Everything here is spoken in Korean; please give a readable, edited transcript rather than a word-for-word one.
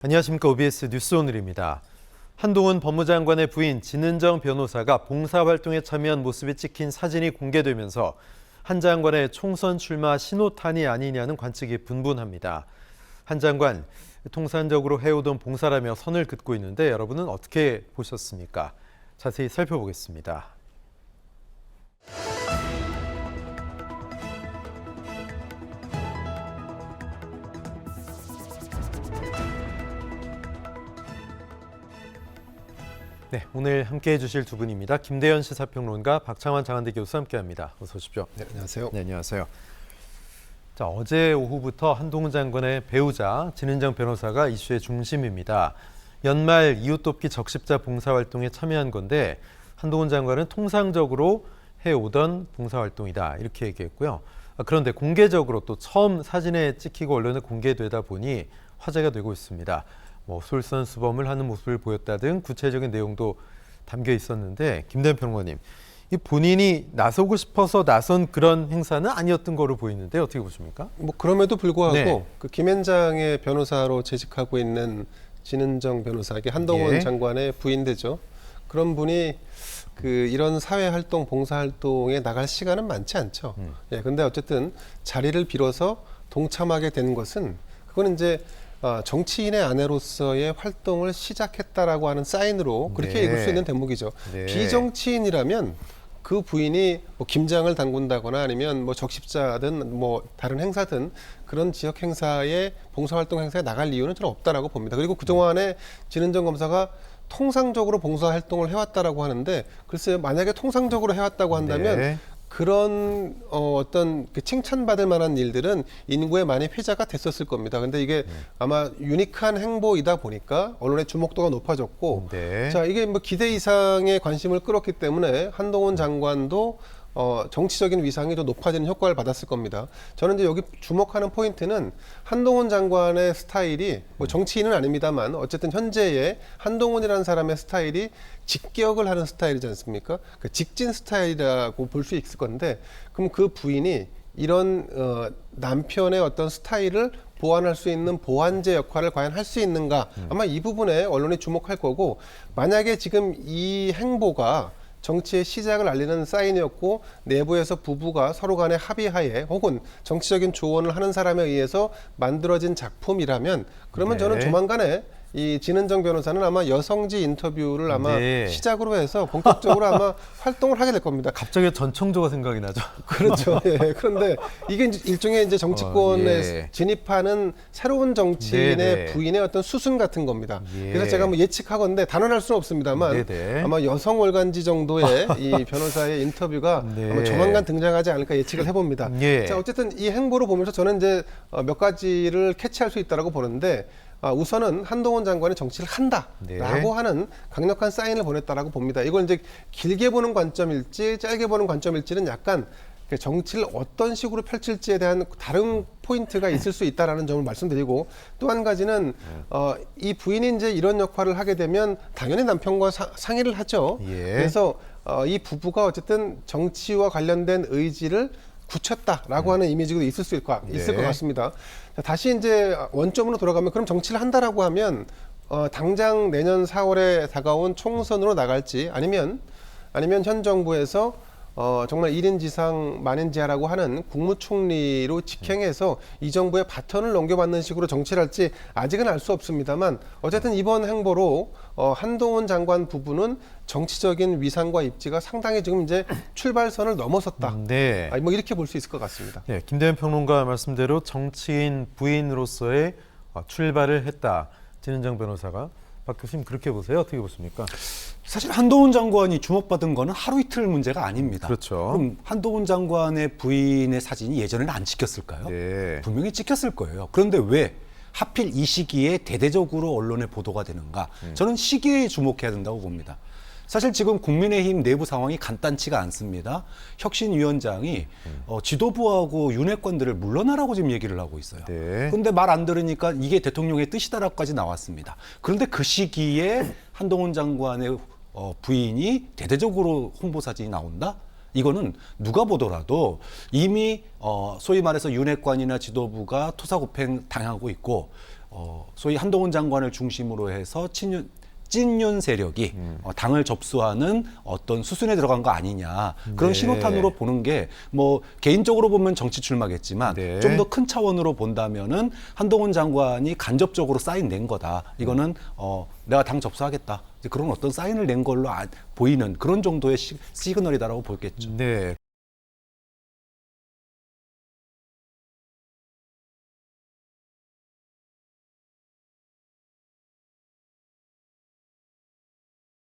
안녕하십니까. OBS 뉴스 오늘입니다. 한동훈 법무장관의 부인 진은정 변호사가 봉사활동에 참여한 모습이 찍힌 사진이 공개되면서 한 장관의 총선 출마 신호탄이 아니냐는 관측이 분분합니다. 한 장관, 통상적으로 해오던 봉사라며 선을 긋고 있는데 여러분은 어떻게 보셨습니까? 자세히 살펴보겠습니다. 네, 오늘 함께해 주실 두 분입니다. 김대현 시사평론가, 박창환 장한대 교수 함께합니다. 어서 오십시오. 네, 안녕하세요. 네, 안녕하세요. 자, 어제 오후부터 한동훈 장관의 배우자 진은정 변호사가 이슈의 중심입니다. 연말 이웃 돕기 적십자 봉사활동에 참여한 건데 한동훈 장관은 통상적으로 해오던 봉사활동이다 이렇게 얘기했고요. 그런데 공개적으로 또 처음 사진에 찍히고 언론에 공개되다 보니 화제가 되고 있습니다. 솔선수범을 하는 모습을 보였다 등 구체적인 내용도 담겨 있었는데 김대현 평론가님, 이 본인이 나서고 싶어서 나선 그런 행사는 아니었던 거로 보이는데 어떻게 보십니까? 그럼에도 불구하고 네. 그 김앤장의 변호사로 재직하고 있는 진은정 변호사에게 한동훈 예. 장관의 부인되죠. 그런 분이 이런 사회활동, 봉사활동에 나갈 시간은 많지 않죠. 예, 근데 어쨌든 자리를 빌어서 동참하게 된 것은 그거는 이제 정치인의 아내로서의 활동을 시작했다라고 하는 사인으로 그렇게 네. 읽을 수 있는 대목이죠. 네. 비정치인이라면 그 부인이 김장을 담근다거나 아니면 적십자든 다른 행사든 그런 지역 행사에 봉사활동 행사에 나갈 이유는 저는 없다라고 봅니다. 그리고 그동안에 진은정 검사가 통상적으로 봉사활동을 해왔다라고 하는데 글쎄요, 만약에 통상적으로 해왔다고 한다면 네. 그런 어떤 칭찬받을 만한 일들은 인구에 많이 회자가 됐었을 겁니다. 근데 이게 아마 유니크한 행보이다 보니까 언론의 주목도가 높아졌고, 네. 자, 이게 기대 이상의 관심을 끌었기 때문에 한동훈 장관도 정치적인 위상이 더 높아지는 효과를 받았을 겁니다. 저는 이제 여기 주목하는 포인트는 한동훈 장관의 스타일이 정치인은 아닙니다만 어쨌든 현재의 한동훈이라는 사람의 스타일이 직격을 하는 스타일이지 않습니까? 직진 스타일이라고 볼 수 있을 건데, 그럼 그 부인이 이런 남편의 어떤 스타일을 보완할 수 있는 보완제 역할을 과연 할 수 있는가? 아마 이 부분에 언론이 주목할 거고, 만약에 지금 이 행보가 정치의 시작을 알리는 사인이었고 내부에서 부부가 서로 간의 합의하에 혹은 정치적인 조언을 하는 사람에 의해서 만들어진 작품이라면 그러면 네. 저는 조만간에 이 진은정 변호사는 아마 여성지 인터뷰를 아마 네. 시작으로 해서 본격적으로 아마 활동을 하게 될 겁니다. 갑자기 전청조가 생각이 나죠. 그렇죠. 예. 그런데 이게 이제 일종의 이제 정치권에 예. 진입하는 새로운 정치인의 네네. 부인의 어떤 수순 같은 겁니다. 예. 그래서 제가 예측하건데 단언할 수는 없습니다만 네네. 아마 여성 월간지 정도의 이 변호사의 인터뷰가 네. 아마 조만간 등장하지 않을까 예측을 해봅니다. 예. 자, 어쨌든 이 행보를 보면서 저는 이제 몇 가지를 캐치할 수 있다라고 보는데, 우선은 한동훈 장관이 정치를 한다라고 네. 하는 강력한 사인을 보냈다라고 봅니다. 이걸 이제 길게 보는 관점일지 짧게 보는 관점일지는 약간 정치를 어떤 식으로 펼칠지에 대한 다른 포인트가 있을 수 있다라는 점을 말씀드리고, 또 한 가지는 이 부인이 이제 이런 역할을 하게 되면 당연히 남편과 상의를 하죠. 예. 그래서 이 부부가 어쨌든 정치와 관련된 의지를 굳혔다라고 하는 이미지가 있을 것 같습니다. 자, 다시 이제 원점으로 돌아가면 그럼 정치를 한다라고 하면 당장 내년 4월에 다가온 총선으로 나갈지 아니면 현 정부에서 정말 1인 지상 만인지하라고 하는 국무총리로 직행해서 이 정부의 바톤을 넘겨받는 식으로 정치를 할지 아직은 알 수 없습니다만 어쨌든 이번 행보로 한동훈 장관 부부는 정치적인 위상과 입지가 상당히 지금 이제 출발선을 넘어섰다. 네. 이렇게 볼 수 있을 것 같습니다. 네, 김대현 평론가 말씀대로 정치인 부인으로서의 출발을 했다. 진은정 변호사가. 박 교수님 그렇게 보세요? 어떻게 보십니까? 사실 한동훈 장관이 주목받은 거는 하루 이틀 문제가 아닙니다. 그렇죠. 그럼 한동훈 장관의 부인의 사진이 예전에는 안 찍혔을까요? 네. 분명히 찍혔을 거예요. 그런데 왜 하필 이 시기에 대대적으로 언론에 보도가 되는가? 저는 시기에 주목해야 된다고 봅니다. 사실 지금 국민의힘 내부 상황이 간단치가 않습니다. 혁신위원장이 지도부하고 윤핵관들을 물러나라고 지금 얘기를 하고 있어요. 네. 그런데 말 안 들으니까 이게 대통령의 뜻이다라고까지 나왔습니다. 그런데 그 시기에 한동훈 장관의 부인이 대대적으로 홍보 사진이 나온다? 이거는 누가 보더라도 이미 소위 말해서 윤핵관이나 지도부가 토사구팽 당하고 있고 소위 한동훈 장관을 중심으로 해서 찐윤 세력이 당을 접수하는 어떤 수순에 들어간 거 아니냐 그런 네. 신호탄으로 보는 게 뭐 개인적으로 보면 정치 출마겠지만 네. 좀 더 큰 차원으로 본다면은 한동훈 장관이 간접적으로 사인 낸 거다. 이거는 내가 당 접수하겠다. 이제 그런 어떤 사인을 낸 걸로 보이는 그런 정도의 시그널이다라고 보겠죠. 네.